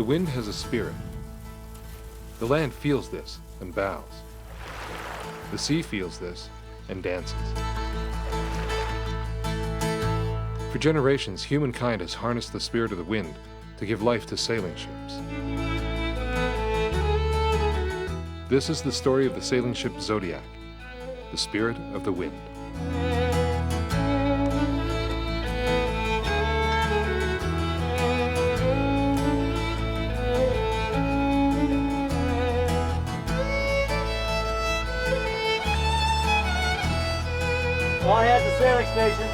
The wind has a spirit. The land feels this and bows. The sea feels this and dances. For generations, humankind has harnessed the spirit of the wind to give life to sailing ships. This is the story of the sailing ship Zodiac, the spirit of the wind. All hands to sailing station.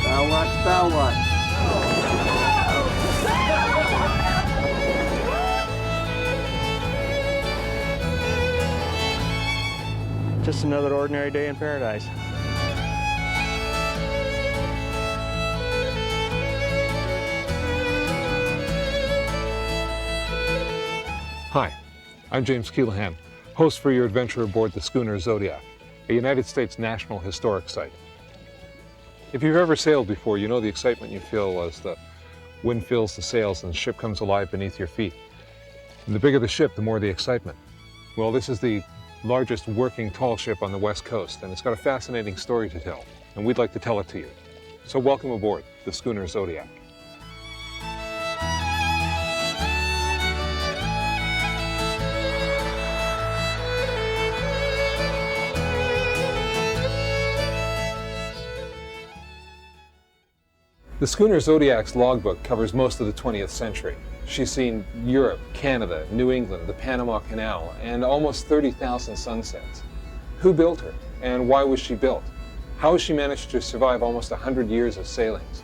Bow watch, bow watch. Just another ordinary day in paradise. Hi, I'm James Keelaghan, host for your adventure aboard the Schooner Zodiac, a United States National Historic Site. If you've ever sailed before, you know the excitement you feel as the wind fills the sails and the ship comes alive beneath your feet. And the bigger the ship, the more the excitement. Well, this is the largest working tall ship on the West Coast, and it's got a fascinating story to tell, and we'd like to tell it to you. So welcome aboard the Schooner Zodiac. The Schooner Zodiac's logbook covers most of the 20th century. She's seen Europe, Canada, New England, the Panama Canal, and almost 30,000 sunsets. Who built her, and why was she built? How has she managed to survive almost 100 years of sailings?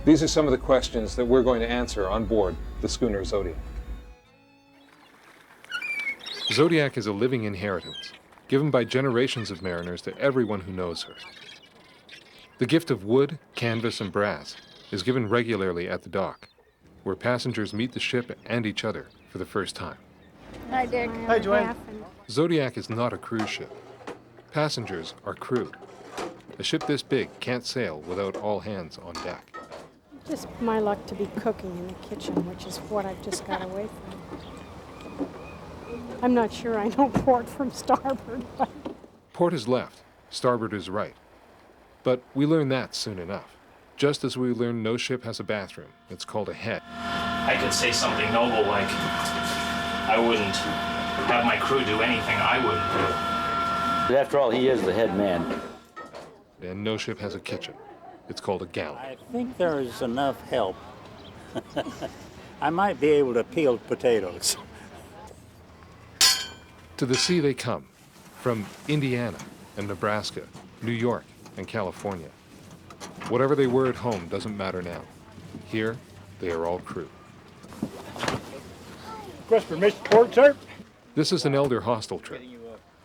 These are some of the questions that we're going to answer on board the Schooner Zodiac. Zodiac is a living inheritance, given by generations of mariners to everyone who knows her. The gift of wood, canvas, and brass is given regularly at the dock, where passengers meet the ship and each other for the first time. Hi, Dick. Hi, Joanne. Zodiac is not a cruise ship. Passengers are crew. A ship this big can't sail without all hands on deck. Just my luck to be cooking in the kitchen, which is what I've just got away from. I'm not sure I know port from starboard, but... Port is left, starboard is right. But we learn that soon enough. Just as we learn no ship has a bathroom. It's called a head. I could say something noble like, I wouldn't have my crew do anything I wouldn't do. But after all, he is the head man. And no ship has a kitchen. It's called a galley. I think there is enough help. I might be able to peel potatoes. To the sea they come, from Indiana and Nebraska, New York and California. Whatever they were at home doesn't matter now. Here, they are all crew. Request for Mr. Port, sir? This is an elder hostel trip.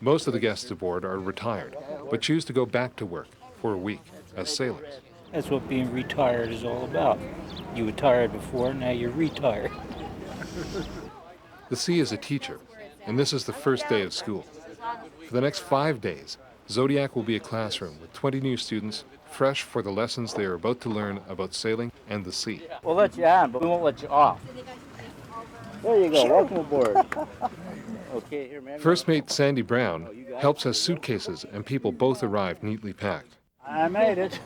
Most of the guests aboard are retired, but choose to go back to work for a week as sailors. That's what being retired is all about. You were tired before, now you're retired. The sea is a teacher, and this is the first day of school. For the next 5 days, Zodiac will be a classroom with 20 new students, fresh for the lessons they are about to learn about sailing and the sea. We'll let you on, but we won't let you off. There you go. Welcome aboard. Okay, here, man. First mate Sandy Brown helps as suitcases and people both arrive neatly packed. I made it.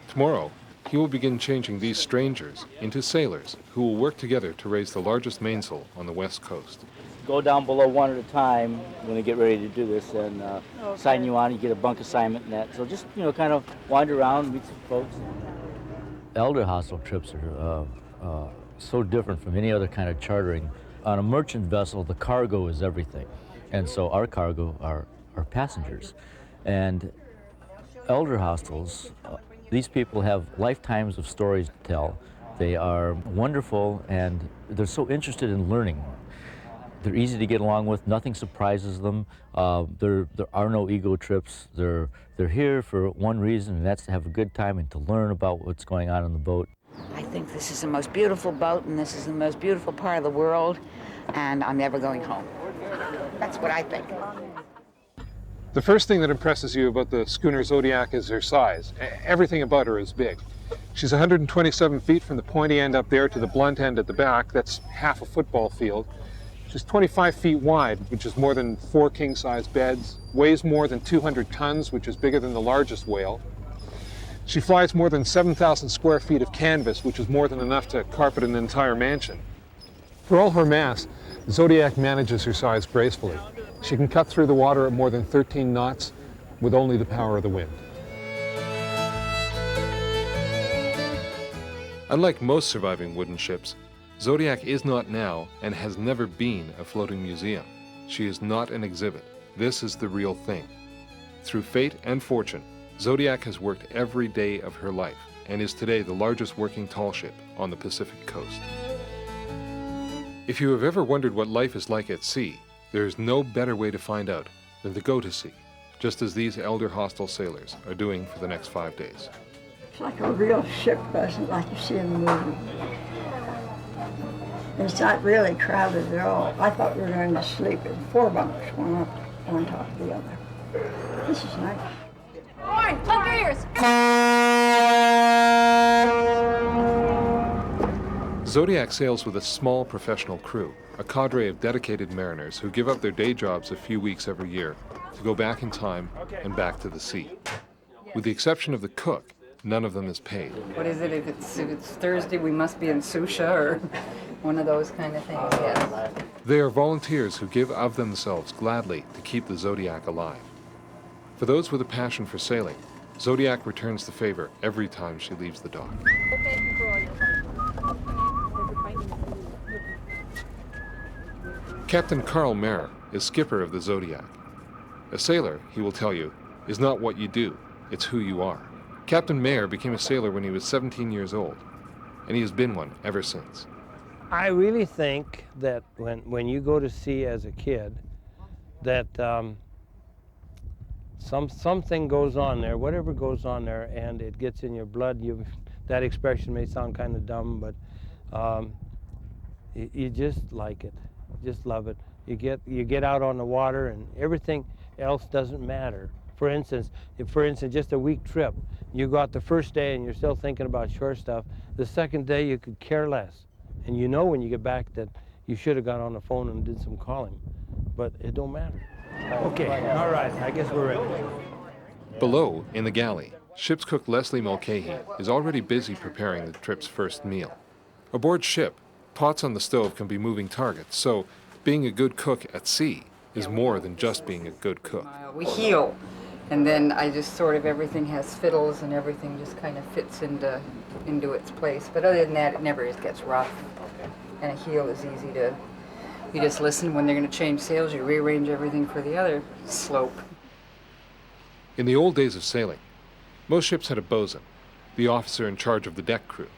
Tomorrow, he will begin changing these strangers into sailors who will work together to raise the largest mainsail on the West Coast. Go down below one at a time when they get ready to do this, and sign you on. You get a bunk assignment and that. So just, kind of wander around, meet some folks. Elder hostel trips are so different from any other kind of chartering. On a merchant vessel, the cargo is everything. And so our cargo are passengers. And elder hostels, these people have lifetimes of stories to tell. They are wonderful, and they're so interested in learning. They're easy to get along with. Nothing surprises them. There are no ego trips. They're here for one reason, and that's to have a good time and to learn about what's going on the boat. I think this is the most beautiful boat, and this is the most beautiful part of the world, and I'm never going home. That's what I think. The first thing that impresses you about the Schooner Zodiac is her size. Everything about her is big. She's 127 feet from the pointy end up there to the blunt end at the back. That's half a football field. She's 25 feet wide, which is more than 4 king-size beds, weighs more than 200 tons, which is bigger than the largest whale. She flies more than 7,000 square feet of canvas, which is more than enough to carpet an entire mansion. For all her mass, the Zodiac manages her size gracefully. She can cut through the water at more than 13 knots with only the power of the wind. Unlike most surviving wooden ships, Zodiac is not now and has never been a floating museum. She is not an exhibit. This is the real thing. Through fate and fortune, Zodiac has worked every day of her life and is today the largest working tall ship on the Pacific coast. If you have ever wondered what life is like at sea, there is no better way to find out than to go to sea, just as these elder hostile sailors are doing for the next 5 days. It's like a real ship, wasn't like you see in the movie. It's not really crowded at all. I thought we were going to sleep in 4 bunks, one up on top of the other. This is nice. Horn, plug your ears. Zodiac sails with a small professional crew, a cadre of dedicated mariners who give up their day jobs a few weeks every year to go back in time and back to the sea. With the exception of the cook, none of them is paid. What is it? If it's Thursday, we must be in Susha or one of those kind of things, yes. They are volunteers who give of themselves gladly to keep the Zodiac alive. For those with a passion for sailing, Zodiac returns the favor every time she leaves the dock. Captain Carl Mayer is skipper of the Zodiac. A sailor, he will tell you, is not what you do, it's who you are. Captain Mayer became a sailor when he was 17 years old, and he has been one ever since. I really think that when you go to sea as a kid, that something goes on there, whatever goes on there, and it gets in your blood. That expression may sound kind of dumb, but you just like it, just love it. You get out on the water, and everything else doesn't matter. For instance, just a week trip, you go out the first day and you're still thinking about shore stuff. The second day you could care less, and you know when you get back that you should have got on the phone and did some calling, but it don't matter. Okay, all right, I guess we're ready. Below, in the galley, ship's cook Leslie Mulcahy is already busy preparing the trip's first meal. Aboard ship, pots on the stove can be moving targets, so being a good cook at sea is more than just being a good cook. We heel, and then I just sort of, everything has fiddles and everything just kind of fits into its place. But other than that, it never gets rough. And a heel is easy to, you just listen when they're going to change sails, you rearrange everything for the other slope. In the old days of sailing, most ships had a bosun, the officer in charge of the deck crew.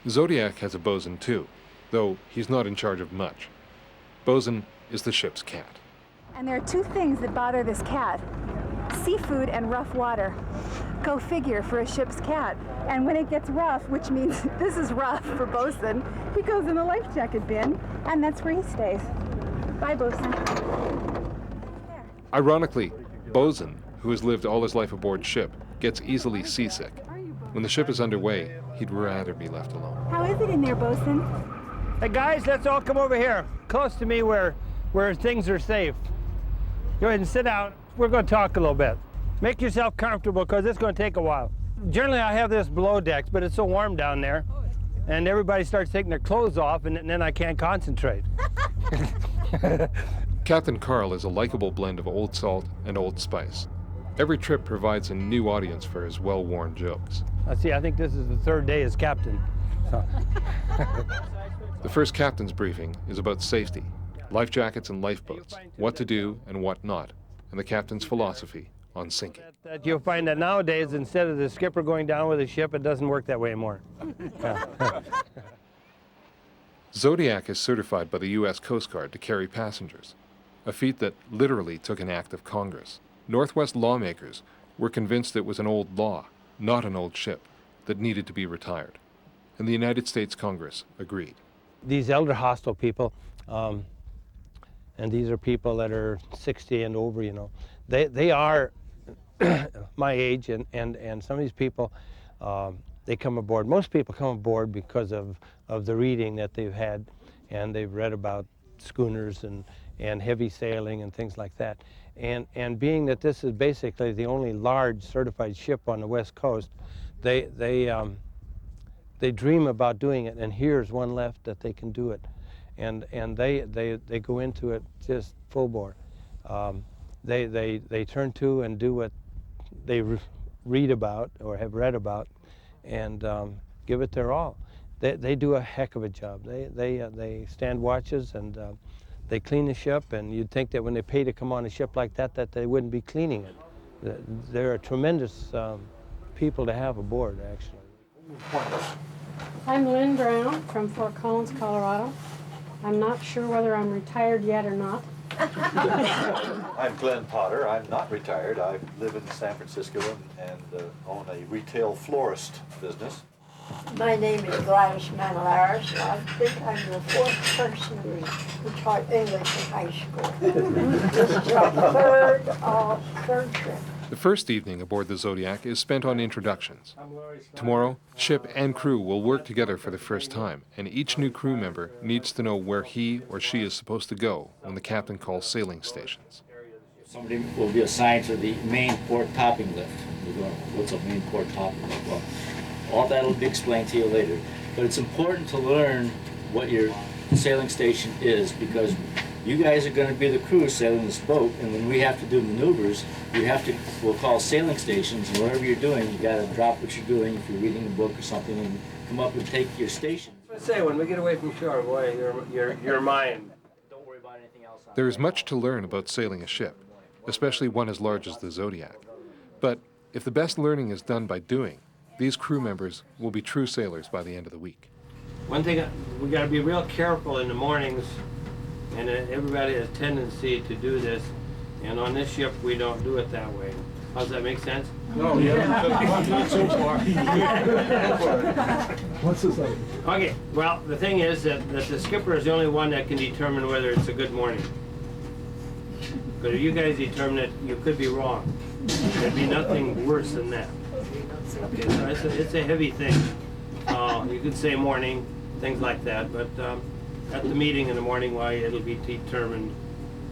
Zodiac has a bosun too, though he's not in charge of much. Bosun is the ship's cat. And there are 2 things that bother this cat: seafood and rough water. Go figure for a ship's cat. And when it gets rough, which means this is rough for Bosun, he goes in the life jacket bin, and that's where he stays. Bye, Bosun. Ironically, Bosun, who has lived all his life aboard ship, gets easily seasick. When the ship is underway, he'd rather be left alone. How is it in there, Bosun? Hey guys, let's all come over here, close to me where things are safe. Go ahead and sit down. We're going to talk a little bit. Make yourself comfortable, because it's going to take a while. Generally, I have this below decks, but it's so warm down there, and everybody starts taking their clothes off, and then I can't concentrate. Captain Carl is a likable blend of old salt and old spice. Every trip provides a new audience for his well-worn jokes. I think this is the 3rd day as captain. So. The first captain's briefing is about safety, life jackets and lifeboats, what to do and what not, and the captain's philosophy on sinking. That you'll find that nowadays, instead of the skipper going down with a ship, it doesn't work that way anymore. Zodiac is certified by the U.S. Coast Guard to carry passengers, a feat that literally took an act of Congress. Northwest lawmakers were convinced it was an old law, not an old ship, that needed to be retired, and the United States Congress agreed. These elder hostile people, and these are people that are 60 and over, you know. They are my age, and some of these people, they come aboard. Most people come aboard because of the reading that they've had, and they've read about schooners and heavy sailing and things like that. And being that this is basically the only large certified ship on the West Coast, they dream about doing it, and here's one left that they can do it. And they go into it just full bore. They turn to and do what they read about or have read about, and give it their all. They do a heck of a job. They stand watches, and they clean the ship, and you'd think that when they pay to come on a ship like that they wouldn't be cleaning it. They're a tremendous people to have aboard, actually. I'm Lynn Brown from Fort Collins, Colorado. I'm not sure whether I'm retired yet or not. I'm Glenn Potter. I'm not retired. I live in San Francisco and own a retail florist business. My name is Gladys Manalaris. I think I'm the fourth person who taught English in high school. This is our third trip. The first evening aboard the Zodiac is spent on introductions. Tomorrow, ship and crew will work together for the first time, and each new crew member needs to know where he or she is supposed to go when the captain calls sailing stations. Somebody will be assigned to the main port topping lift. What's a main port topping lift? Well, all that will be explained to you later. But it's important to learn what your sailing station is, because you guys are going to be the crew sailing this boat, and when we have to do maneuvers, we'll call sailing stations, and whatever you're doing, you got to drop what you're doing if you're reading a book or something, and come up and take your station. I say, when we get away from shore, boy, you're mine. Don't worry about anything else. There is much to learn about sailing a ship, especially one as large as the Zodiac. But if the best learning is done by doing, these crew members will be true sailors by the end of the week. One thing, we got to be real careful in the mornings, and everybody has a tendency to do this, and on this ship we don't do it that way. Does that make sense? No, not so far. What's this like? Okay, well, the thing is that the skipper is the only one that can determine whether it's a good morning. But if you guys determine it, you could be wrong. There'd be nothing worse than that. Okay, so it's a heavy thing. You could say morning, things like that, but at the meeting in the morning, why, it'll be determined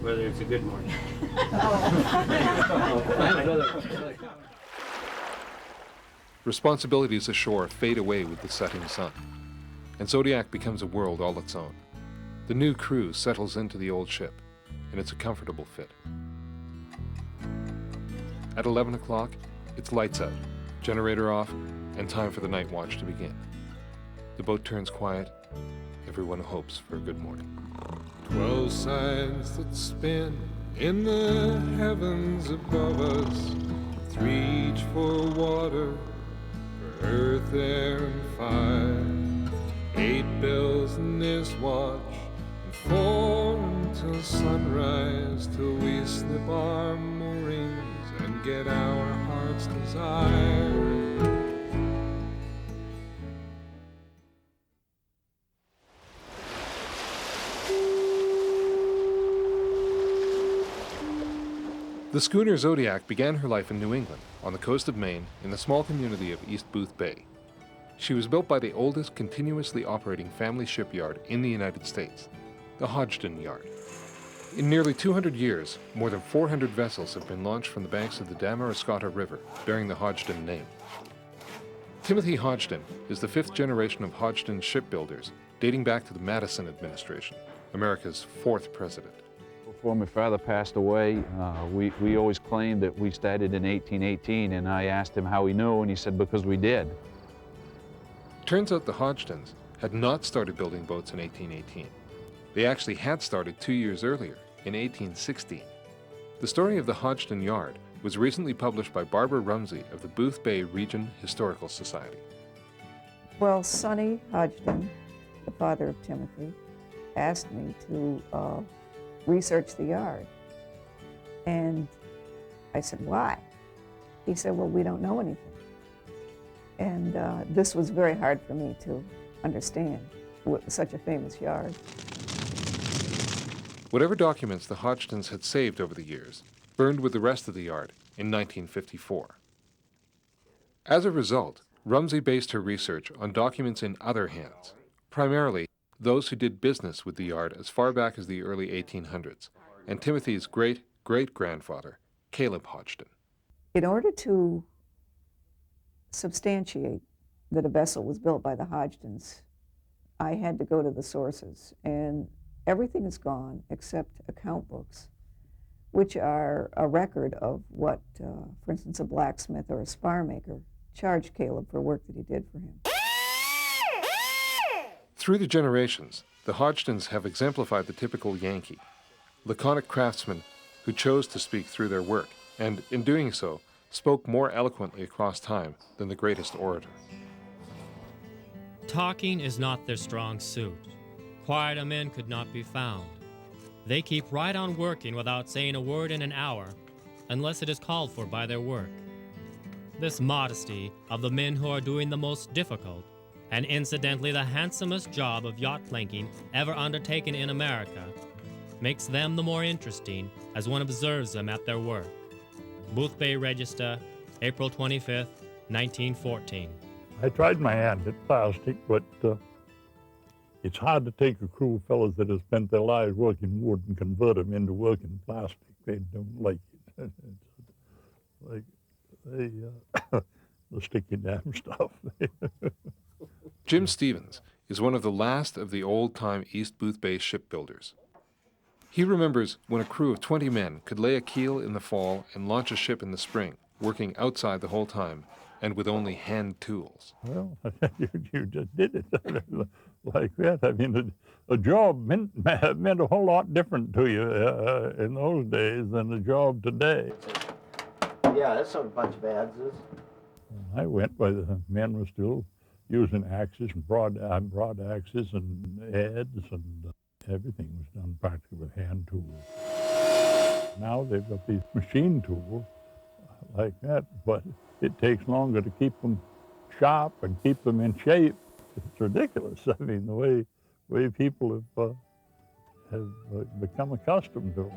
whether it's a good morning. Responsibilities ashore fade away with the setting sun, and Zodiac becomes a world all its own. The new crew settles into the old ship, and it's a comfortable fit. At 11 o'clock, it's lights out, generator off, and time for the night watch to begin. The boat turns quiet. Everyone hopes for a good morning. 12 signs that spin in the heavens above us, 3 each for water, for earth, air, and fire. 8 bells in this watch, and 4 until sunrise, till we slip our moorings and get our heart's desire. The schooner Zodiac began her life in New England, on the coast of Maine, in the small community of East Boothbay. She was built by the oldest continuously operating family shipyard in the United States, the Hodgdon Yard. In nearly 200 years, more than 400 vessels have been launched from the banks of the Damariscotta River, bearing the Hodgdon name. Timothy Hodgdon is the 5th generation of Hodgdon shipbuilders, dating back to the Madison administration, America's 4th president. Before my father passed away, we always claimed that we started in 1818, and I asked him how he knew, and he said because we did. Turns out the Hodgdons had not started building boats in 1818. They actually had started 2 years earlier, in 1816. The story of the Hodgdon Yard was recently published by Barbara Rumsey of the Boothbay Region Historical Society. Well, Sonny Hodgdon, the father of Timothy, asked me to research the yard. And I said, why? He said, well, we don't know anything. And this was very hard for me to understand, such a famous yard. Whatever documents the Hodgdons had saved over the years burned with the rest of the yard in 1954. As a result, Rumsey based her research on documents in other hands, primarily those who did business with the yard as far back as the early 1800s, and Timothy's great-great-grandfather, Caleb Hodgdon. In order to substantiate that a vessel was built by the Hodgdons, I had to go to the sources, and everything is gone except account books, which are a record of what, for instance, a blacksmith or a spar maker charged Caleb for work that he did for him. Through the generations, the Hodgdons have exemplified the typical Yankee, laconic craftsmen who chose to speak through their work, and in doing so, spoke more eloquently across time than the greatest orator. Talking is not their strong suit. Quieter men could not be found. They keep right on working without saying a word in an hour, unless it is called for by their work. This modesty of the men who are doing the most difficult, and incidentally the handsomest job of yacht planking ever undertaken in America, makes them the more interesting as one observes them at their work. Boothbay Register, April 25th, 1914. I tried my hand at plastic, but it's hard to take a crew of fellows that have spent their lives working wood and convert them into working plastic. They don't like it. Like the sticky damn stuff. Jim Stevens is one of the last of the old-time East Boothbay shipbuilders. He remembers when a crew of 20 men could lay a keel in the fall and launch a ship in the spring, working outside the whole time and with only hand tools. Well, you just did it like that. I mean, a job meant a whole lot different to you in those days than a job today. Yeah, that's a bunch of adzes. I went by the men were still using axes and broad axes and adze, and everything was done practically with hand tools. Now they've got these machine tools like that, but it takes longer to keep them sharp and keep them in shape. It's ridiculous. I mean, the way people have become accustomed to it.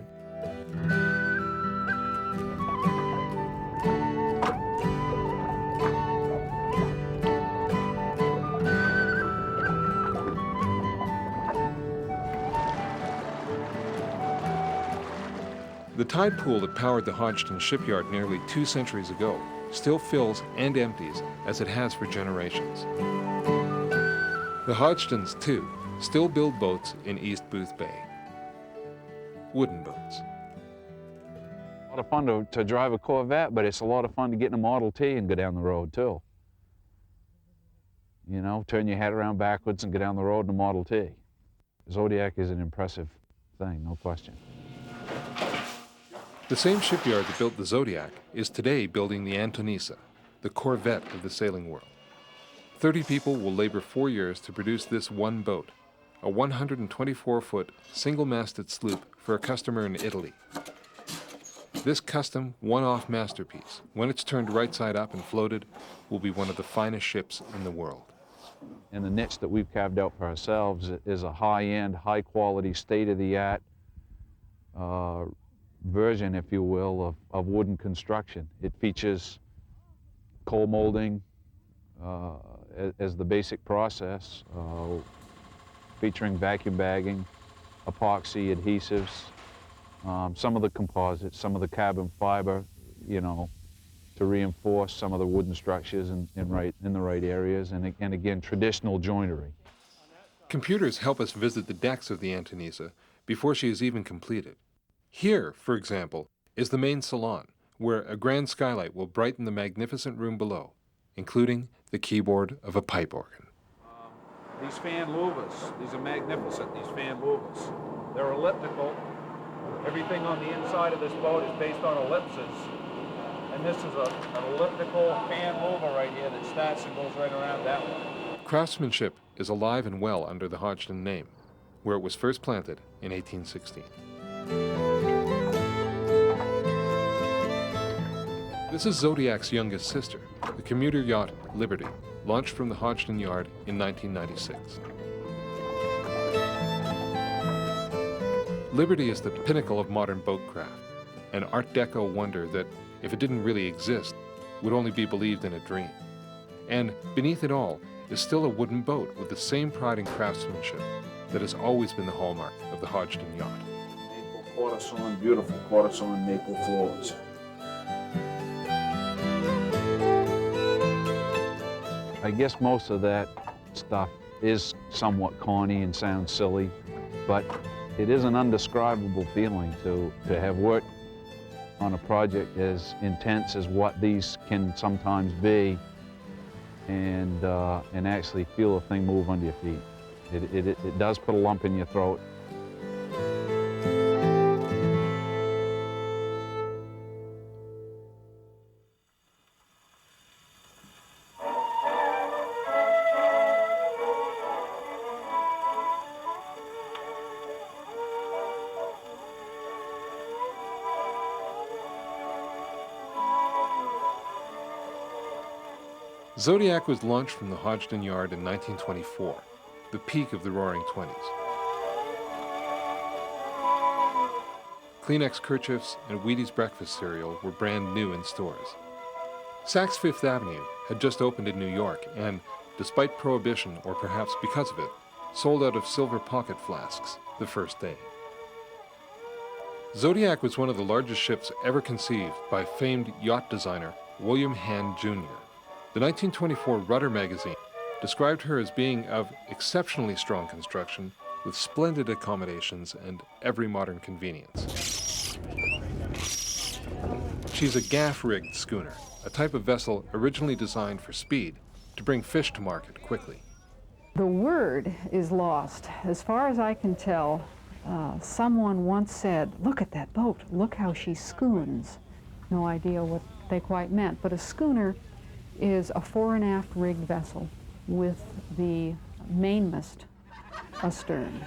The tide pool that powered the Hodgdon shipyard nearly 2 centuries ago still fills and empties as it has for generations. The Hodgdons, too, still build boats in East Boothbay. Wooden boats. A lot of fun to drive a Corvette, but it's a lot of fun to get in a Model T and go down the road, too. You know, turn your head around backwards and go down the road in a Model T. Zodiac is an impressive thing, no question. The same shipyard that built the Zodiac is today building the Antonisa, the Corvette of the sailing world. 30 people will labor 4 years to produce this one boat, a 124-foot single-masted sloop for a customer in Italy. This custom, one-off masterpiece, when it's turned right side up and floated, will be one of the finest ships in the world. And the niche that we've carved out for ourselves is a high-end, high-quality, state-of-the-art version, if you will, of wooden construction. It features coal molding as the basic process, featuring vacuum bagging, epoxy adhesives, some of the composites, some of the carbon fiber, you know, to reinforce some of the wooden structures in the right areas, and again, traditional joinery. Computers help us visit the decks of the Antonisa before she is even completed. Here, for example, is the main salon, where a grand skylight will brighten the magnificent room below, including the keyboard of a pipe organ. These fan louvers, these are magnificent, these fan louvers. They're elliptical. Everything on the inside of this boat is based on ellipses. And this is an elliptical fan louver right here that starts and goes right around that way. Craftsmanship is alive and well under the Hodgdon name, where it was first planted in 1816. This is Zodiac's youngest sister, the commuter yacht Liberty, launched from the Hodgdon yard in 1996. Liberty is the pinnacle of modern boatcraft, an Art Deco wonder that, if it didn't really exist, would only be believed in a dream. And beneath it all is still a wooden boat with the same pride and craftsmanship that has always been the hallmark of the Hodgdon yacht. Maple quarter-sawn, beautiful quarter-sawn maple floors. I guess most of that stuff is somewhat corny and sounds silly, but it is an undescribable feeling to have worked on a project as intense as what these can sometimes be, and actually feel a thing move under your feet. It does put a lump in your throat. Zodiac was launched from the Hodgdon Yard in 1924, the peak of the Roaring '20s. Kleenex kerchiefs and Wheaties breakfast cereal were brand new in stores. Saks Fifth Avenue had just opened in New York and, despite prohibition, or perhaps because of it, sold out of silver pocket flasks the first day. Zodiac was one of the largest ships ever conceived by famed yacht designer William Hand Jr. The 1924 Rudder magazine described her as being of exceptionally strong construction with splendid accommodations and every modern convenience. She's a gaff-rigged schooner, a type of vessel originally designed for speed to bring fish to market quickly. The word is lost. As far as I can tell, someone once said, "Look at that boat, look how she scoons." No idea what they quite meant, but a schooner is a fore and aft rigged vessel with the mainmast astern.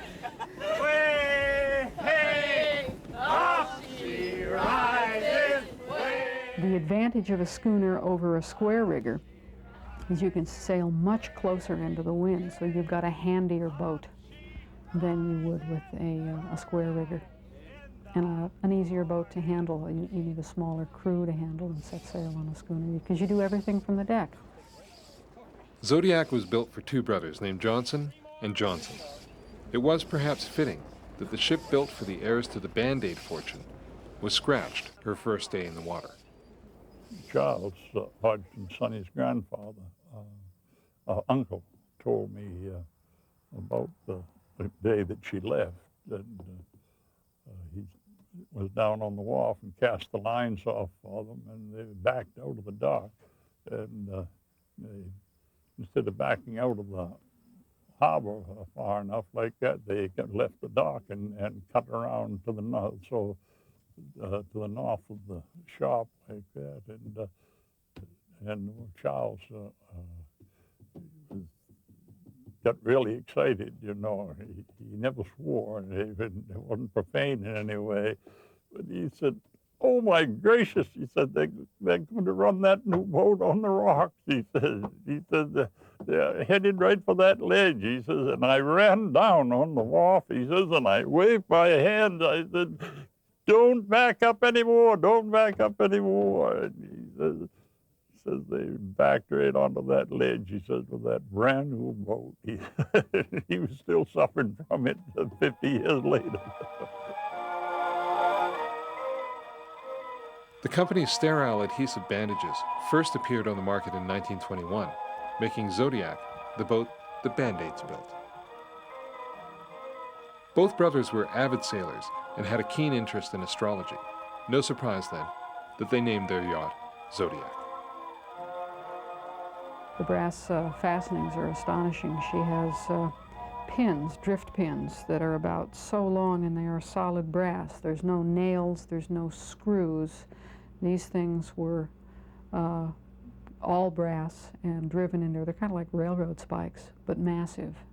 The advantage of a schooner over a square rigger is you can sail much closer into the wind, so you've got a handier boat than you would with a square rigger. And an easier boat to handle. You need a smaller crew to handle and set sail on a schooner because you do everything from the deck. Zodiac was built for two brothers named Johnson and Johnson. It was perhaps fitting that the ship built for the heirs to the Band-Aid fortune was scratched her first day in the water. Charles, Hodgdon Sonny's grandfather, uncle, told me about the day that she left. And he was down on the wharf and cast the lines off for them, and they backed out of the dock. And instead of backing out of the harbor far enough like that, they left the dock and cut around to the north, to the north of the shop like that. And Charles got really excited, you know. He never swore, and it wasn't profane in any way. But he said, "Oh my gracious," he said, they're going to run that new boat on the rocks," he said, "they're headed right for that ledge," he says, and I ran down on the wharf, he says, and I waved my hand, I said, "Don't back up anymore, don't back up anymore." And he says they backed right onto that ledge, he says, with that brand new boat. He was still suffering from it 50 years later. The company's sterile adhesive bandages first appeared on the market in 1921, making Zodiac the boat the Band-Aids built. Both brothers were avid sailors and had a keen interest in astrology. No surprise, then, that they named their yacht Zodiac. The brass fastenings are astonishing. She has pins, drift pins, that are about so long, and they are solid brass. There's no nails, there's no screws. These things were all brass and driven in there. They're kind of like railroad spikes, but massive.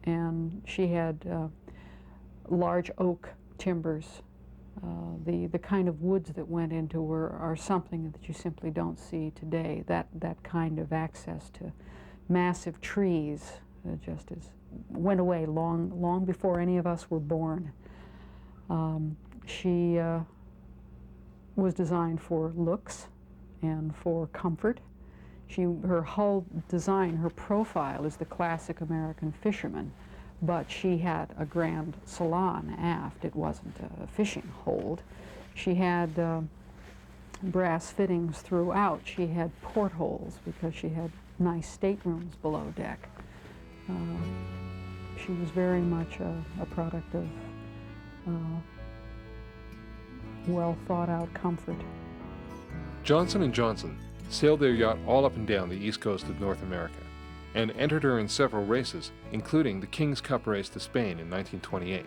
And she had large oak timbers. The kind of woods that went into her are something that you simply don't see today. That kind of access to massive trees just went away long before any of us were born. She was designed for looks and for comfort. Her whole design, her profile is the classic American fisherman, but she had a grand salon aft. It wasn't a fishing hold. She had brass fittings throughout. She had portholes because she had nice staterooms below deck. She was very much a product of well thought out comfort. Johnson & Johnson sailed their yacht all up and down the east coast of North America and entered her in several races, including the King's Cup race to Spain in 1928.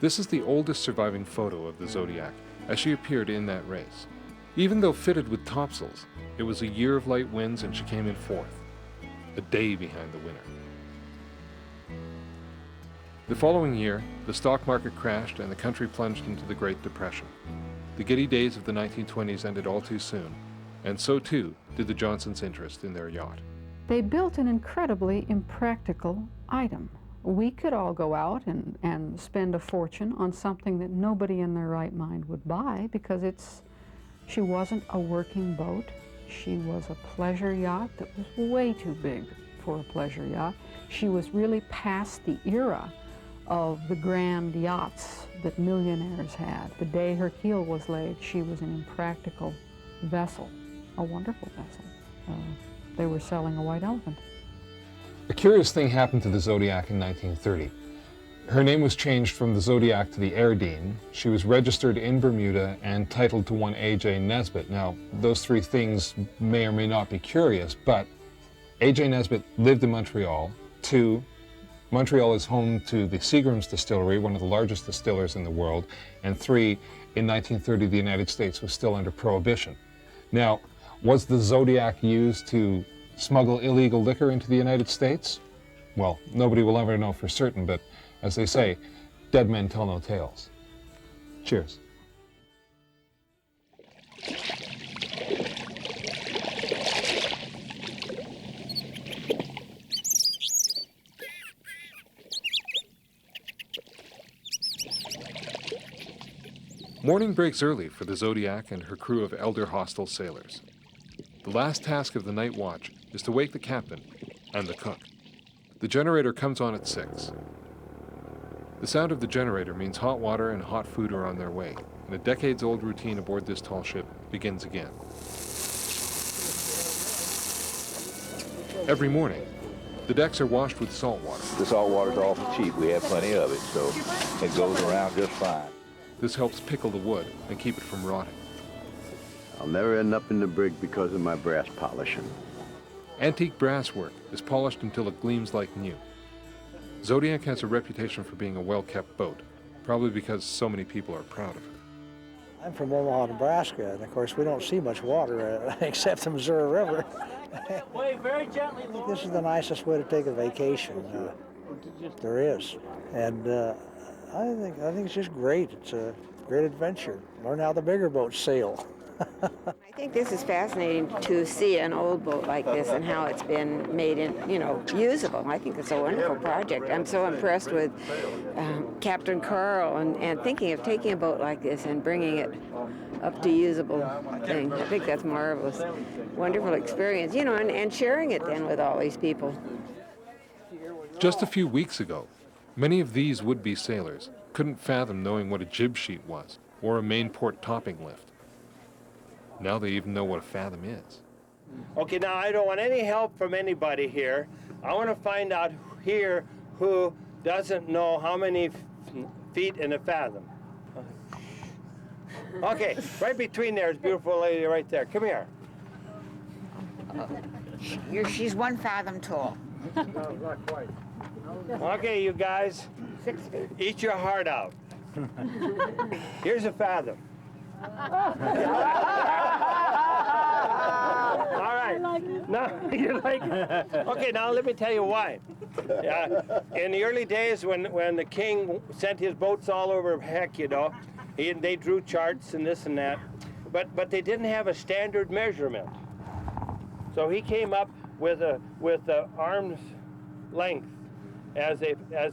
This is the oldest surviving photo of the Zodiac as she appeared in that race. Even though fitted with topsails, it was a year of light winds and she came in fourth, a day behind the winner. The following year, the stock market crashed and the country plunged into the Great Depression. The giddy days of the 1920s ended all too soon, and so too did the Johnsons' interest in their yacht. They built an incredibly impractical item. We could all go out and spend a fortune on something that nobody in their right mind would buy because she wasn't a working boat. She was a pleasure yacht that was way too big for a pleasure yacht. She was really past the era of the grand yachts that millionaires had. The day her keel was laid, she was an impractical vessel, a wonderful vessel. They were selling a white elephant. A curious thing happened to the Zodiac in 1930. Her name was changed from the Zodiac to the Airdine. She was registered in Bermuda and titled to one A.J. Nesbitt. Now, those three things may or may not be curious, but A.J. Nesbitt lived in Montreal. 2, Montreal is home to the Seagram's distillery, one of the largest distillers in the world. And 3, in 1930, the United States was still under Prohibition. Now, was the Zodiac used to smuggle illegal liquor into the United States? Well, nobody will ever know for certain, but as they say, dead men tell no tales. Cheers. Morning breaks early for the Zodiac and her crew of elder hostile sailors. The last task of the night watch is to wake the captain and the cook. The generator comes on at 6. The sound of the generator means hot water and hot food are on their way, and a decades-old routine aboard this tall ship begins again. Every morning, the decks are washed with salt water. The salt water's awful cheap. We have plenty of it, so it goes around just fine. This helps pickle the wood and keep it from rotting. I'll never end up in the brig because of my brass polishing. Antique brass work is polished until it gleams like new. Zodiac has a reputation for being a well-kept boat, probably because so many people are proud of her. I'm from Omaha, Nebraska, and of course we don't see much water except the Missouri River. Wait, very gently, Lord. This is the nicest way to take a vacation there is, and I think it's just great. It's a great adventure. Learn how the bigger boats sail. I think this is fascinating to see an old boat like this and how it's been made usable. I think it's a wonderful project. I'm so impressed with Captain Carl and thinking of taking a boat like this and bringing it up to usable thing. I think that's marvelous. Wonderful experience, and sharing it then with all these people. Just a few weeks ago, many of these would-be sailors couldn't fathom knowing what a jib sheet was or a main port topping lift. Now they even know what a fathom is. Okay, now I don't want any help from anybody here. I want to find out here who doesn't know how many feet in a fathom. Okay, right between there is a beautiful lady right there. Come here. She's 1 fathom tall. No, not quite. Okay, you guys, 6 feet. eat your heart out. Here's a fathom. All right. Now, you like it? Okay, now let me tell you why. In the early days when the king sent his boats all over heck, they drew charts and this and that, but they didn't have a standard measurement. So he came up with a arm's length, as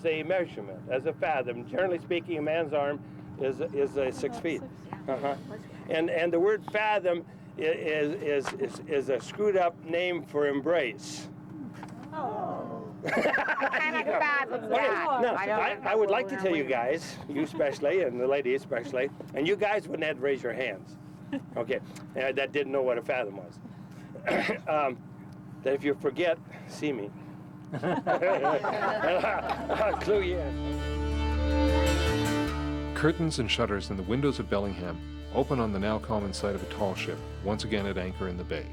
a measurement, as a fathom. Generally speaking, a man's arm is 6 feet. And the word fathom is a screwed up name for embrace. I cannot fathom that. Now, I would like to tell you guys, you especially, and the ladies especially, and you guys wouldn't have to raise your hands, okay, that didn't know what a fathom was. That if you forget, see me. I'll clue you in. Curtains and shutters in the windows of Bellingham open on the now common sight of a tall ship, once again at anchor in the bay.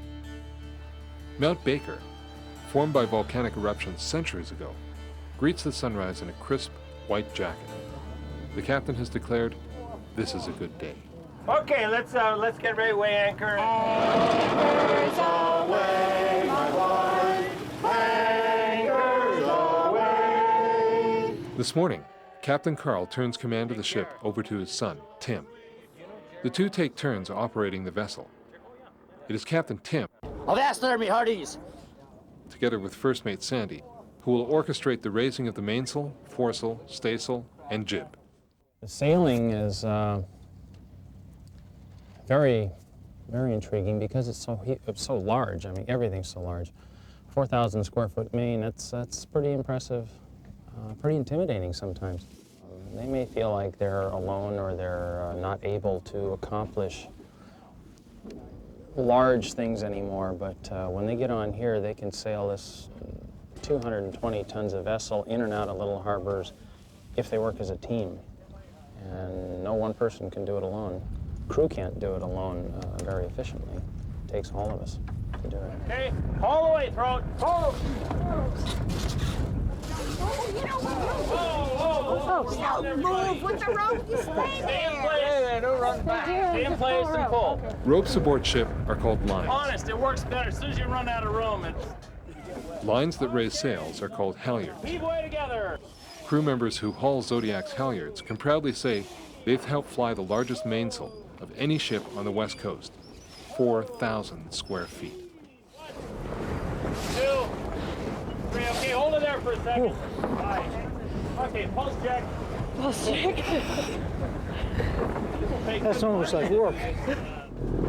Mount Baker, formed by volcanic eruptions centuries ago, greets the sunrise in a crisp white jacket. The captain has declared, this is a good day. Okay, let's get ready to weigh anchor. Anchors aweigh, my boys, anchors aweigh. This morning, Captain Carl turns command of the ship over to his son, Tim. The two take turns operating the vessel. It is Captain Tim, Avast there, me hearties! together with First Mate Sandy, who will orchestrate the raising of the mainsail, foresail, staysail, and jib. Sailing is very, very intriguing because it's so large. I mean, everything's so large. 4,000 square foot Maine, that's pretty impressive, pretty intimidating sometimes. They may feel like they're alone or they're not able to accomplish large things anymore, but when they get on here, they can sail this 220 tons of vessel in and out of little harbors if they work as a team. And no one person can do it alone. Crew can't do it alone very efficiently. It takes all of us to do it. Okay, haul away, throw it. Haul. Don't move with the rope, you stay there. Don't run back. Stay in place and pull. Ropes aboard ship are called lines. Honest, it works better. As soon as you run out of room, Lines that raise sails are called halyards. keep way together. Crew members who haul Zodiac's halyards can proudly say they've helped fly the largest mainsail of any ship on the West Coast, 4,000 square feet. 2, 3, okay, hold it there for a second. 5. Okay, pulse check. Pulse check. That's almost like work.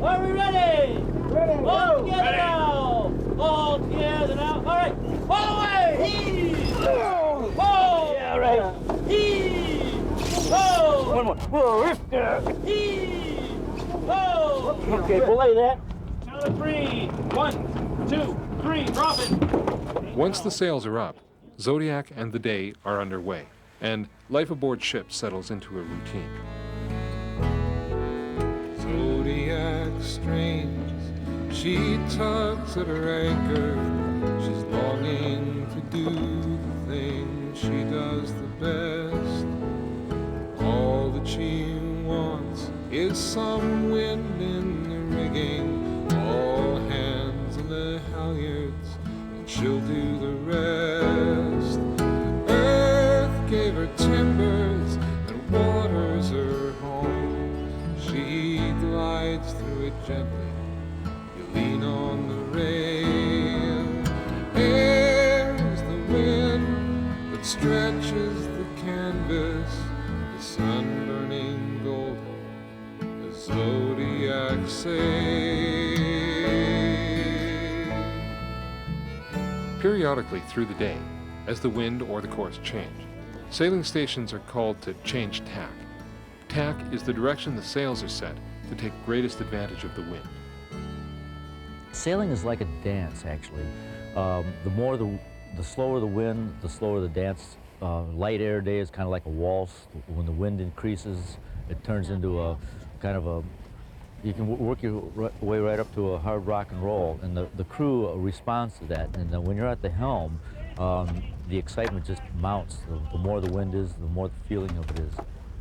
Are we ready? Ready. All together now. All together now. All right. All the way. Heave. Hold. Yeah, right. Heave. Hold. One more. Whoa, lift there. Heave. Hold. Okay, belay that. Count of 3. 1, 2, 3. Drop it. Once the sails are up, Zodiac and the day are underway, and life aboard ship settles into a routine. Zodiac strange, she tugs at her anchor. She's longing to do the thing she does the best. All that she wants is some wind in the rigging, all hands on the halyards, and she'll do the rest. Earth gave her timbers, and water's her home. She glides through it gently, you lean on the rail. Air is the wind that stretches the canvas, the sun burning golden, the Zodiac sail. Periodically through the day, as the wind or the course change, sailing stations are called to change tack. Tack is the direction the sails are set to take greatest advantage of the wind. Sailing is like a dance, actually. The slower the wind, the slower the dance. Light air day is kind of like a waltz. When the wind increases, it turns into a kind of a, you can work your way right up to a hard rock and roll, and the crew responds to that. And when you're at the helm, the excitement just mounts. The more the wind is, the more the feeling of it is.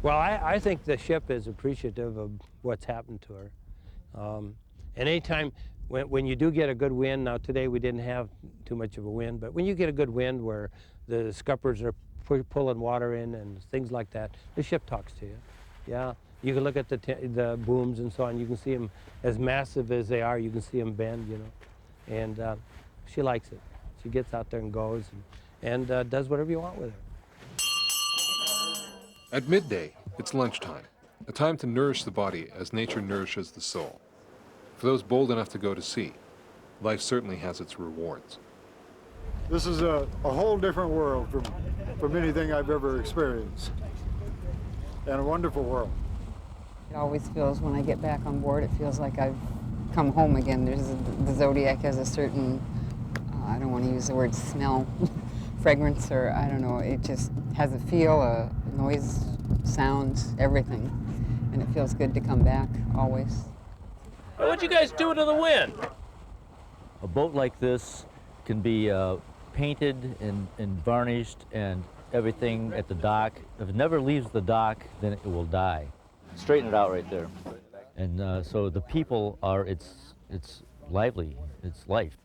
Well, I think the ship is appreciative of what's happened to her. And anytime, when you do get a good wind, now today we didn't have too much of a wind, but when you get a good wind where the scuppers are pulling water in and things like that, the ship talks to you. Yeah, you can look at the booms and so on. You can see them as massive as they are. You can see them bend, you know. And she likes it. She gets out there and goes. and does whatever you want with it. At midday, it's lunchtime, a time to nourish the body as nature nourishes the soul. For those bold enough to go to sea, life certainly has its rewards. This is a whole different world from anything I've ever experienced, and a wonderful world. It always feels, when I get back on board, it feels like I've come home again. The Zodiac has a certain, I don't want to use the word smell, fragrance, or I don't know, it just has a feel, a noise, sounds, everything. And it feels good to come back, always. What'd you guys do to the wind? A boat like this can be painted and varnished and everything at the dock. If it never leaves the dock, then it will die. Straighten it out right there. And so the people are, it's lively, it's life.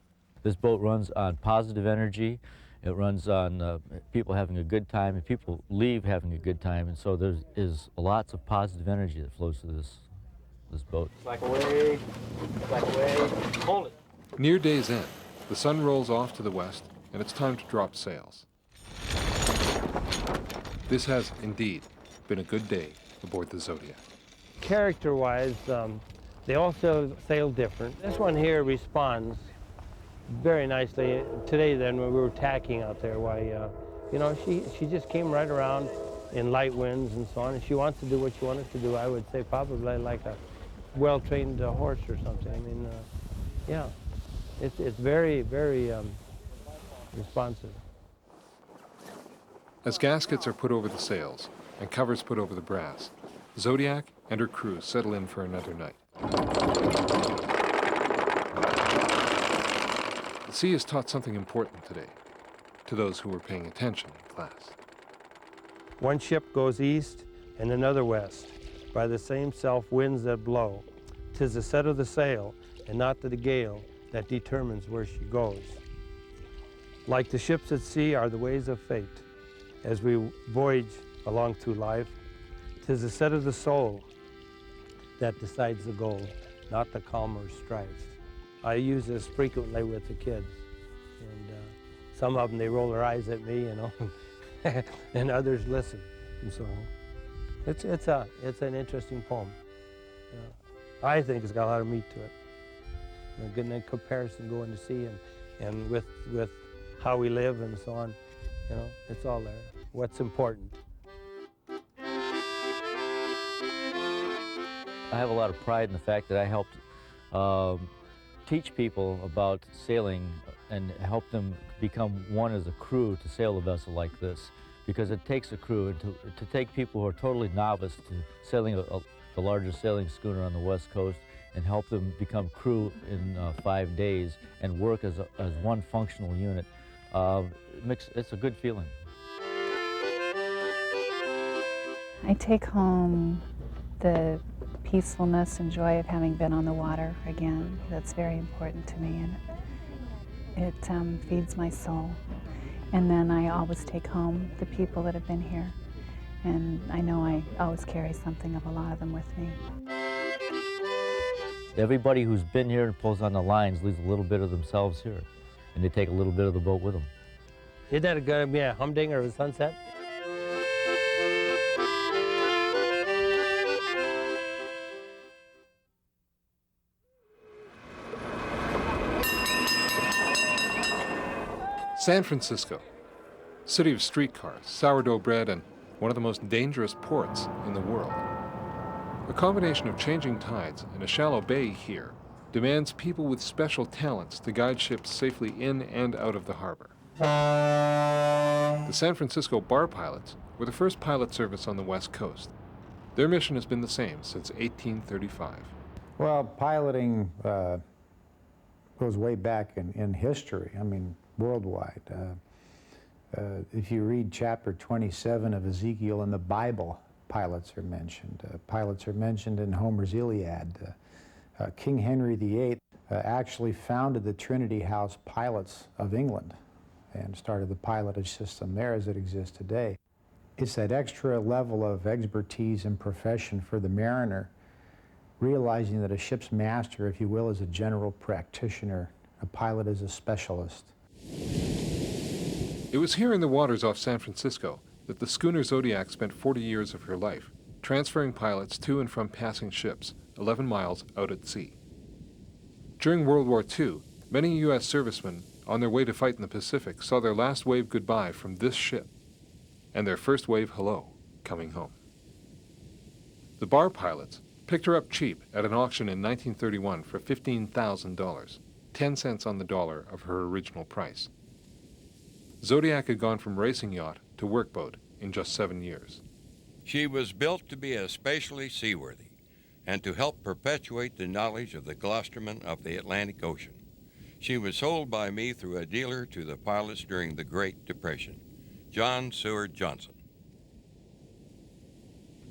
This boat runs on positive energy. It runs on people having a good time, and people leave having a good time. And so there is lots of positive energy that flows through this boat. Slack away, hold it. Near day's end, the sun rolls off to the west, and it's time to drop sails. This has indeed been a good day aboard the Zodiac. Character-wise, they all sail different. This one here responds very nicely. Today, then, when we were tacking out there, why, you know, she just came right around in light winds and so on, and she wants to do what she wanted to do. I would say probably like a well-trained horse or something. I mean, yeah, it's very, very responsive. As gaskets are put over the sails and covers put over the brass, Zodiac and her crew settle in for another night. The sea has taught something important today to those who were paying attention in class. One ship goes east and another west, by the same self winds that blow. 'Tis the set of the sail and not the gale that determines where she goes. Like the ships at sea are the ways of fate. As we voyage along through life, 'tis the set of the soul that decides the goal, not the calm or strife. I use this frequently with the kids, and some of them, they roll their eyes at me, you know, and others listen. And so it's an interesting poem. I think it's got a lot of meat to it. You know, getting a comparison going to sea and with how we live and so on, you know, it's all there. What's important. I have a lot of pride in the fact that I helped teach people about sailing and help them become one as a crew to sail a vessel like this. Because it takes a crew, and to take people who are totally novice to sailing the largest sailing schooner on the West Coast and help them become crew in 5 days and work as one functional unit, it's a good feeling. I take home the peacefulness and joy of having been on the water again. That's very important to me, and it feeds my soul. And then I always take home the people that have been here, and I know I always carry something of a lot of them with me. Everybody who's been here and pulls on the lines leaves a little bit of themselves here, and they take a little bit of the boat with them. Isn't that going to be a humdinger of a sunset? San Francisco, city of streetcars, sourdough bread, and one of the most dangerous ports in the world. A combination of changing tides and a shallow bay here demands people with special talents to guide ships safely in and out of the harbor. The San Francisco bar pilots were the first pilot service on the West Coast. Their mission has been the same since 1835. Well, piloting goes way back in history. I mean, worldwide. If you read chapter 27 of Ezekiel in the Bible, pilots are mentioned. Pilots are mentioned in Homer's Iliad. King Henry VIII actually founded the Trinity House Pilots of England and started the pilotage system there as it exists today. It's that extra level of expertise and profession for the mariner, realizing that a ship's master, if you will, is a general practitioner. A pilot is a specialist. It was here in the waters off San Francisco that the schooner Zodiac spent 40 years of her life, transferring pilots to and from passing ships 11 miles out at sea. During World War II, many U.S. servicemen on their way to fight in the Pacific saw their last wave goodbye from this ship, and their first wave hello coming home. The bar pilots picked her up cheap at an auction in 1931 for $15,000, 10 cents on the dollar of her original price. Zodiac had gone from racing yacht to workboat in just 7 years. She was built to be especially seaworthy and to help perpetuate the knowledge of the Gloucestermen of the Atlantic Ocean. She was sold by me through a dealer to the pilots during the Great Depression, John Seward Johnson.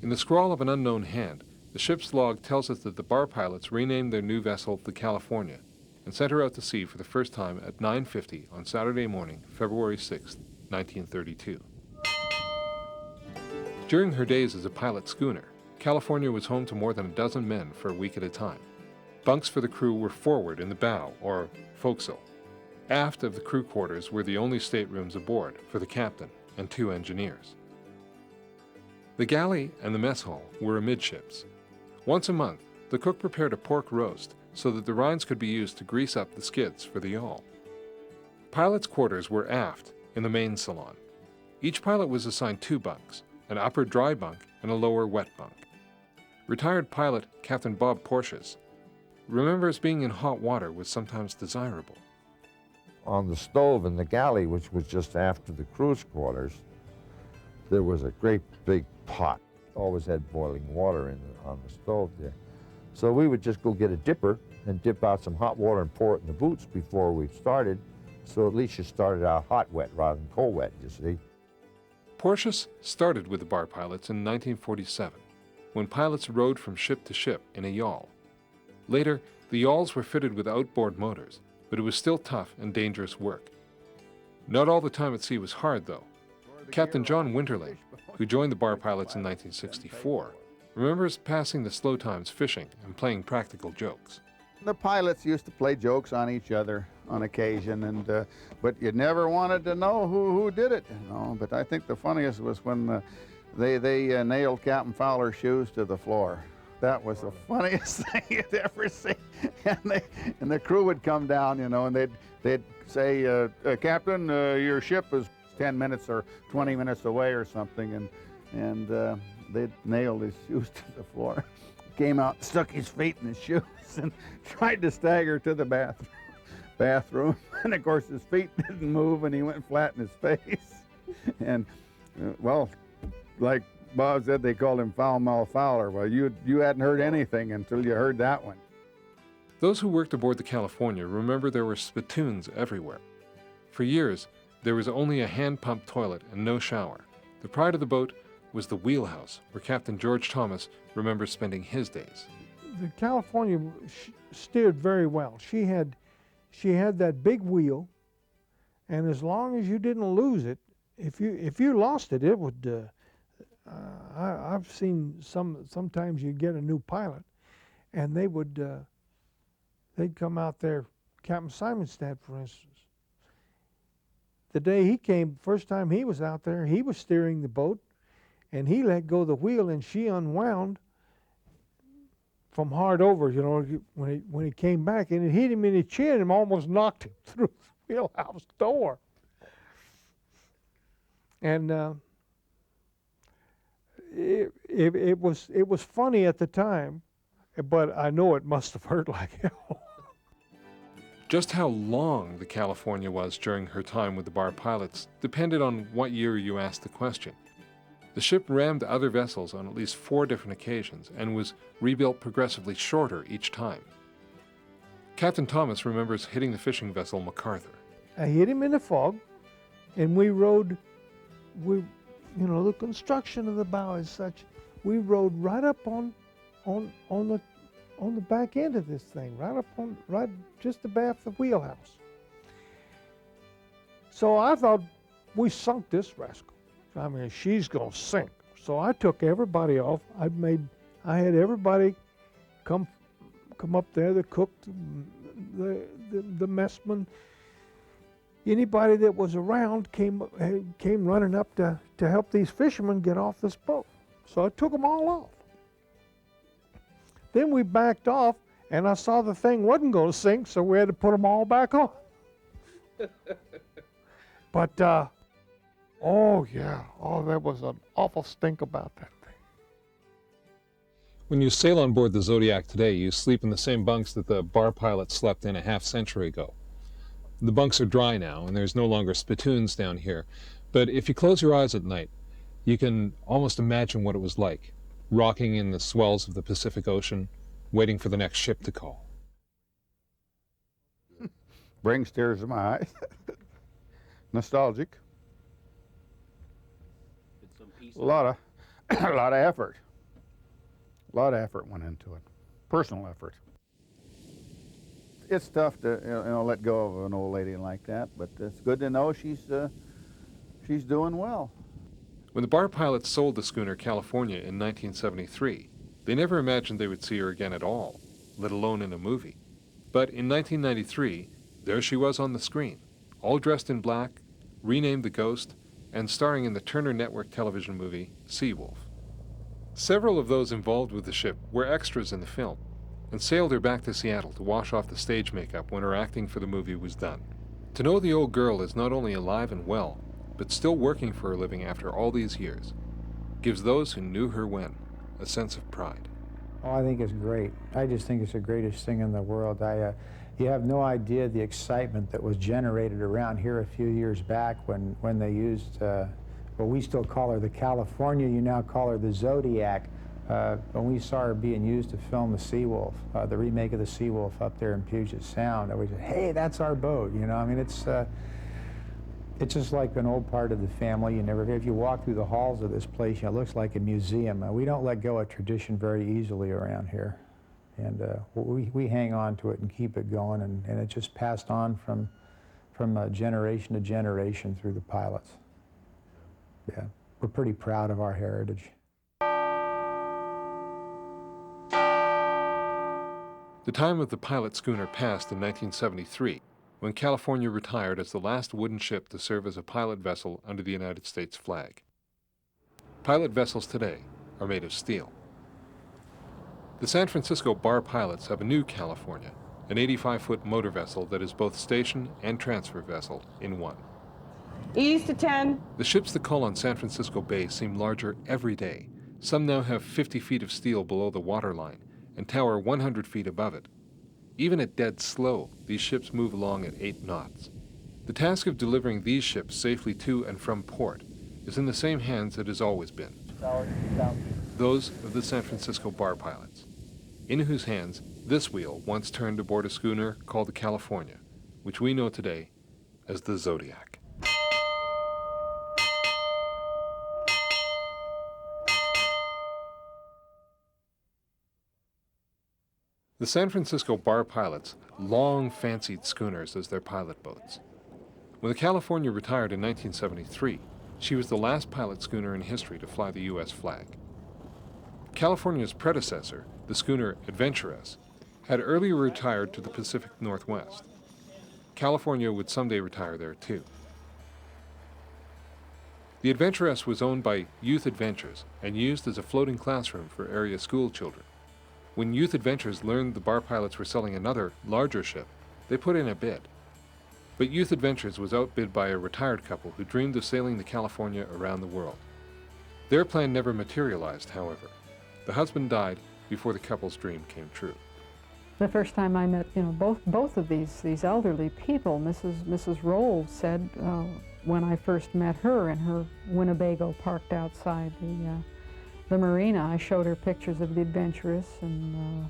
In the scrawl of an unknown hand, the ship's log tells us that the bar pilots renamed their new vessel the California and sent her out to sea for the first time at 9:50 on Saturday morning, February 6, 1932. During her days as a pilot schooner, California was home to more than a dozen men for a week at a time. Bunks for the crew were forward in the bow, or forecastle. Aft of the crew quarters were the only staterooms aboard for the captain and 2 engineers. The galley and the mess hall were amidships. Once a month, the cook prepared a pork roast so that the rinds could be used to grease up the skids for the yawl. Pilots' quarters were aft in the main salon. Each pilot was assigned 2 bunks, an upper dry bunk and a lower wet bunk. Retired pilot Captain Bob Porteous remembers being in hot water was sometimes desirable. On the stove in the galley, which was just after the crew's quarters, there was a great big pot. Always had boiling water on the stove there. So we would just go get a dipper and dip out some hot water and pour it in the boots before we started, so at least you started out hot wet rather than cold wet, you see. Porteous started with the bar pilots in 1947, when pilots rowed from ship to ship in a yawl. Later, the yawls were fitted with outboard motors, but it was still tough and dangerous work. Not all the time at sea was hard, though. Captain John Winterling, who joined the bar pilots in 1964, remembers passing the slow times fishing and playing practical jokes. The pilots used to play jokes on each other on occasion, but you never wanted to know who did it. You know? But I think the funniest was when they nailed Captain Fowler's shoes to the floor. That was the funniest thing you'd ever see. And the crew would come down, you know, and they'd say, Captain, your ship is 10 minutes or 20 minutes away or something, and they'd nailed his shoes to the floor. Came out, stuck his feet in his shoes, and tried to stagger to the bathroom. And of course his feet didn't move, and he went flat in his face. And well, like Bob said, they called him Foul Mouth Fowler. Well, you hadn't heard anything until you heard that one. Those who worked aboard the California remember there were spittoons everywhere. For years, there was only a hand-pumped toilet and no shower. The pride of the boat was the wheelhouse, where Captain George Thomas remembers spending his days. The California steered very well. She had that big wheel, and as long as you didn't lose it, if you lost it, it would. I've seen sometimes you get a new pilot, and they'd come out there. Captain Simonstad, for instance. The day he came, first time he was out there, he was steering the boat, and he let go the wheel, and she unwound from hard over, you know, when he came back, and it hit him in the chin and almost knocked him through the wheelhouse door. And it was funny at the time, but I know it must have hurt like hell. Just how long the California was during her time with the bar pilots depended on what year you asked the question. The ship rammed other vessels on at least 4 different occasions and was rebuilt progressively shorter each time. Captain Thomas remembers hitting the fishing vessel MacArthur. I hit him in the fog, and we rode, the construction of the bow is such, we rode right up on the back end of this thing, right just abaft the wheelhouse. So I thought, we sunk this rascal. I mean, she's gonna sink. So I took everybody off. I had everybody come up there, the cook, the messman, anybody that was around came running up to help these fishermen get off this boat. So I took them all off. Then we backed off, and I saw the thing wasn't going to sink, so we had to put them all back on. But, oh yeah, oh, there was an awful stink about that thing. When you sail on board the Zodiac today, you sleep in the same bunks that the bar pilots slept in a half-century ago. The bunks are dry now, and there's no longer spittoons down here. But if you close your eyes at night, you can almost imagine what it was like, rocking in the swells of the Pacific Ocean, waiting for the next ship to call. Brings tears to my eyes. Nostalgic. A lot of effort. A lot of effort went into it. Personal effort. It's tough to let go of an old lady like that, but it's good to know she's doing well. When the bar pilots sold the schooner California in 1973, they never imagined they would see her again at all, let alone in a movie. But in 1993, there she was on the screen, all dressed in black, renamed the Ghost, and starring in the Turner Network television movie Seawolf. Several of those involved with the ship were extras in the film, and sailed her back to Seattle to wash off the stage makeup when her acting for the movie was done. To know the old girl is not only alive and well, but still working for a living after all these years, gives those who knew her when a sense of pride. Oh, I think it's great. I just think it's the greatest thing in the world. You have no idea the excitement that was generated around here a few years back when they used, well, we still call her the California, you now call her the Zodiac. When we saw her being used to film the Seawolf, the remake of the Seawolf up there in Puget Sound, we said, hey, that's our boat, you know? I mean, it's just like an old part of the family. If you walk through the halls of this place, it looks like a museum. We don't let go of tradition very easily around here. And we hang on to it and keep it going, and it just passed on from generation to generation through the pilots. Yeah, we're pretty proud of our heritage. The time of the pilot schooner passed in 1973, when California retired as the last wooden ship to serve as a pilot vessel under the United States flag. Pilot vessels today are made of steel. The San Francisco bar pilots have a new California, an 85-foot motor vessel that is both station and transfer vessel in one. East to 10. The ships that call on San Francisco Bay seem larger every day. Some now have 50 feet of steel below the waterline and tower 100 feet above it. Even at dead slow, these ships move along at 8 knots. The task of delivering these ships safely to and from port is in the same hands it has always been. Those of the San Francisco bar pilots, in whose hands this wheel once turned aboard a schooner called the California, which we know today as the Zodiac. The San Francisco bar pilots long fancied schooners as their pilot boats. When the California retired in 1973, she was the last pilot schooner in history to fly the U.S. flag. California's predecessor, the schooner Adventuress, had earlier retired to the Pacific Northwest. California would someday retire there too. The Adventuress was owned by Youth Adventures and used as a floating classroom for area school children. When Youth Adventures learned the bar pilots were selling another, larger ship, they put in a bid. But Youth Adventures was outbid by a retired couple who dreamed of sailing the California around the world. Their plan never materialized, however. The husband died before the couple's dream came true. The first time I met, both of these elderly people, Mrs. Roll said when I first met her in her Winnebago parked outside the marina, I showed her pictures of the Adventurous and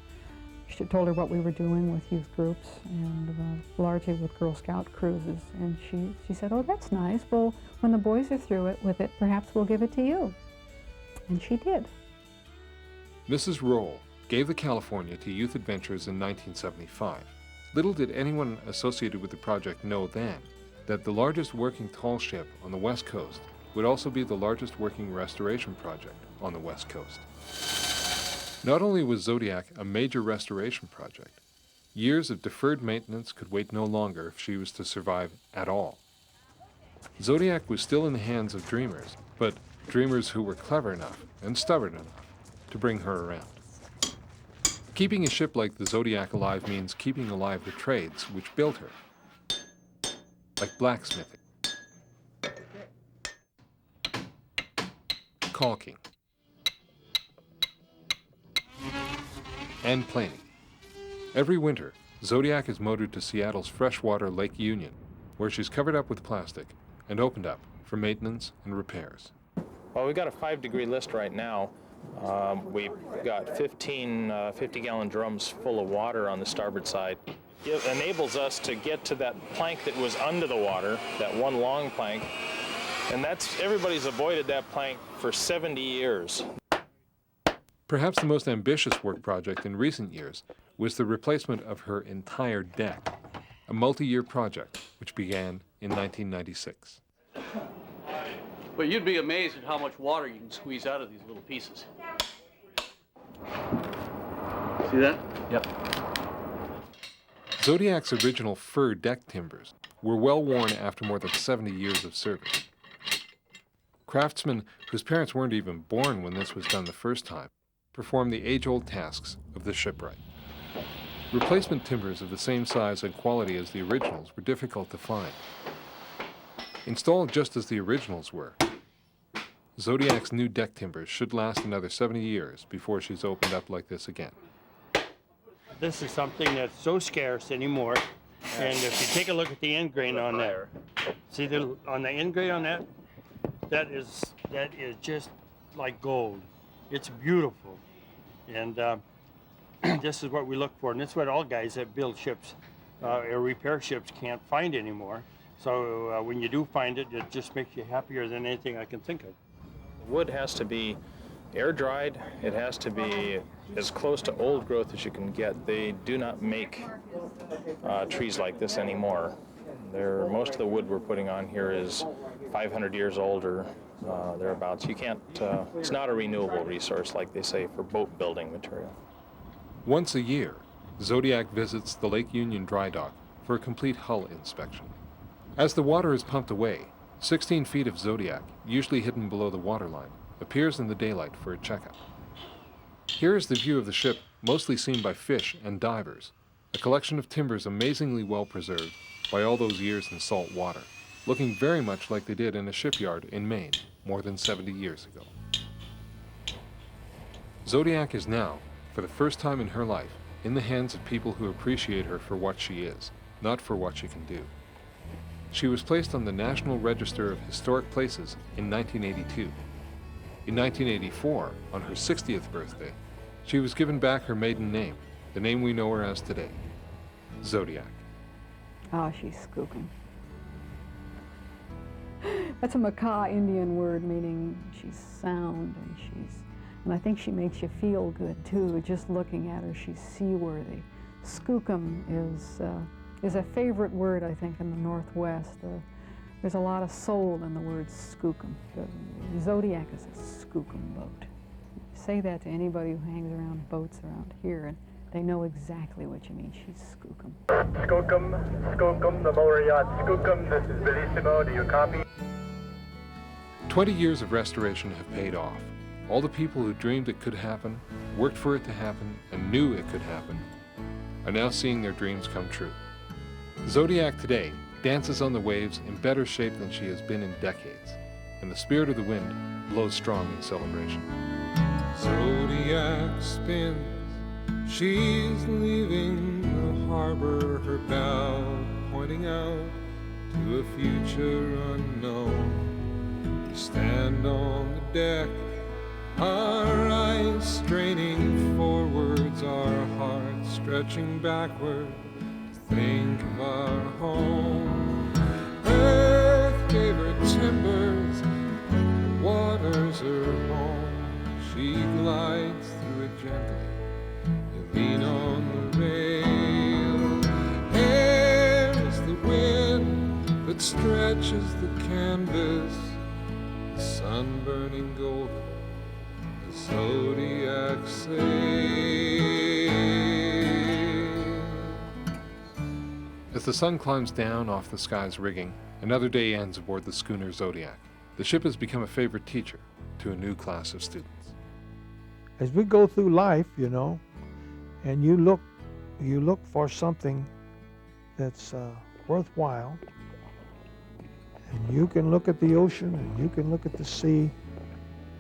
she told her what we were doing with youth groups and largely with Girl Scout cruises. And she said, oh, that's nice. Well, when the boys are through with it, perhaps we'll give it to you. And she did. Mrs. Roll gave the California to Youth Adventures in 1975. Little did anyone associated with the project know then that the largest working tall ship on the West Coast would also be the largest working restoration project on the West Coast. Not only was Zodiac a major restoration project, years of deferred maintenance could wait no longer if she was to survive at all. Zodiac was still in the hands of dreamers, but dreamers who were clever enough and stubborn enough to bring her around. Keeping a ship like the Zodiac alive means keeping alive the trades which built her, like blacksmithing, caulking, and planing. Every winter, Zodiac is motored to Seattle's freshwater Lake Union, where she's covered up with plastic and opened up for maintenance and repairs. Well, we've got a 5-degree list right now. We've got 15 50-gallon drums full of water on the starboard side. It enables us to get to that plank that was under the water, that one long plank, and everybody's avoided that plank for 70 years. Perhaps the most ambitious work project in recent years was the replacement of her entire deck, a multi-year project which began in 1996. But you'd be amazed at how much water you can squeeze out of these little pieces. See that? Yep. Zodiac's original fir deck timbers were well worn after more than 70 years of service. Craftsmen whose parents weren't even born when this was done the first time performed the age-old tasks of the shipwright. Replacement timbers of the same size and quality as the originals were difficult to find. Installed just as the originals were, Zodiac's new deck timbers should last another 70 years before she's opened up like this again. This is something that's so scarce anymore. And if you take a look at the end grain on there, see on the end grain on that? That is just like gold. It's beautiful. And this is what we look for. And that's what all guys that build ships or repair ships can't find anymore. So when you do find it, it just makes you happier than anything I can think of. Wood has to be air dried. It has to be as close to old growth as you can get. They do not make trees like this anymore. Most of the wood we're putting on here is 500 years old or thereabouts. You can't, it's not a renewable resource like they say for boat building material. Once a year, Zodiac visits the Lake Union dry dock for a complete hull inspection. As the water is pumped away, 16 feet of Zodiac, usually hidden below the waterline, appears in the daylight for a checkup. Here is the view of the ship mostly seen by fish and divers, a collection of timbers amazingly well preserved by all those years in salt water, looking very much like they did in a shipyard in Maine more than 70 years ago. Zodiac is now, for the first time in her life, in the hands of people who appreciate her for what she is, not for what she can do. She was placed on the National Register of Historic Places in 1982. In 1984, on her 60th birthday, she was given back her maiden name, the name we know her as today, Zodiac. Oh, she's skookum. That's a Makah Indian word meaning she's sound and I think she makes you feel good too. Just looking at her, she's seaworthy. Skookum is a favorite word, I think, in the Northwest. There's a lot of soul in the word skookum. The Zodiac is a skookum boat. Say that to anybody who hangs around boats around here, and they know exactly what you mean. She's skookum. Skookum, the motor yacht Skookum. This is Bellissimo. Do you copy? 20 years of restoration have paid off. All the people who dreamed it could happen, worked for it to happen, and knew it could happen, are now seeing their dreams come true. Zodiac today dances on the waves in better shape than she has been in decades, and the spirit of the wind blows strong in celebration. Zodiac spins, she's leaving the harbor, her bow pointing out to a future unknown. We stand on the deck, our eyes straining forwards, our hearts stretching backward to think of our home. Earth gave her timbers, the waters her home. She glides through it gently, you lean on the rail. Air is the wind that stretches the canvas, the sun burning golden, the Zodiac sails. As the sun climbs down off the sky's rigging, Another day ends aboard the schooner Zodiac. The ship has become a favorite teacher to a new class of students. As we go through life, you know, and you look for something that's worthwhile, and you can look at the ocean and you can look at the sea,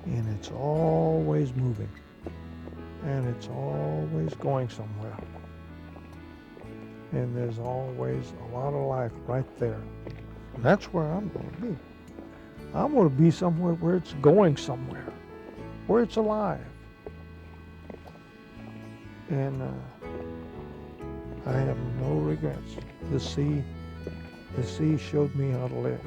and it's always moving, and it's always going somewhere, and there's always a lot of life right there. And that's where I'm going to be. I'm going to be somewhere where it's going somewhere, where it's alive. And I have no regrets. The sea showed me how to live.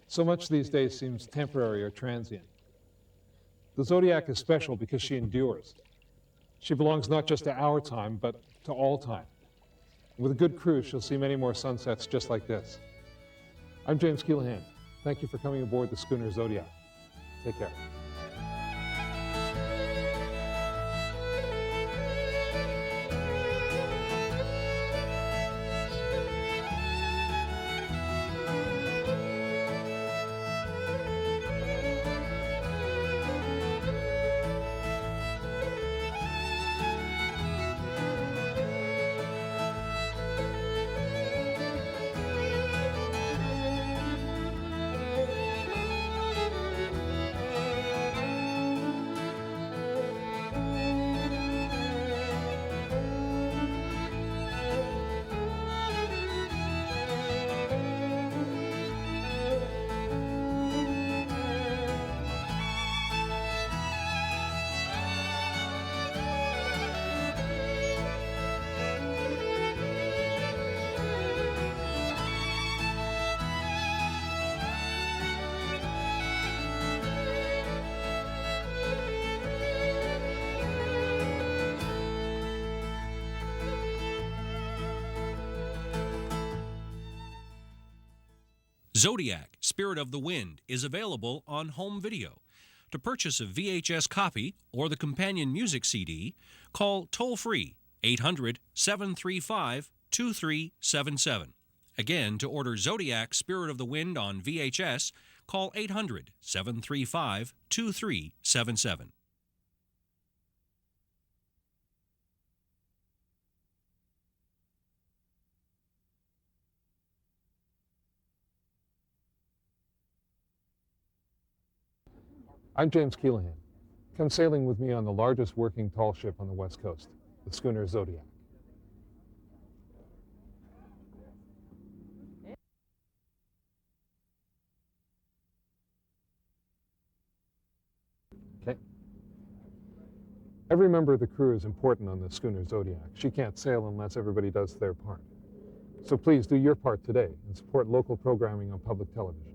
So much these days seems temporary or transient. The Zodiac is special because she endures. She belongs not just to our time, but to all time. With a good cruise, she'll see many more sunsets just like this. I'm James Keelaghan. Thank you for coming aboard the schooner Zodiac. Take care. Zodiac, Spirit of the Wind is available on home video. To purchase a VHS copy or the companion music CD, call toll-free 800-735-2377. Again, to order Zodiac, Spirit of the Wind on VHS, call 800-735-2377. I'm James Keelaghan. Come sailing with me on the largest working tall ship on the West Coast, the schooner Zodiac. Okay. Every member of the crew is important on the schooner Zodiac. She can't sail unless everybody does their part. So please do your part today and support local programming on public television.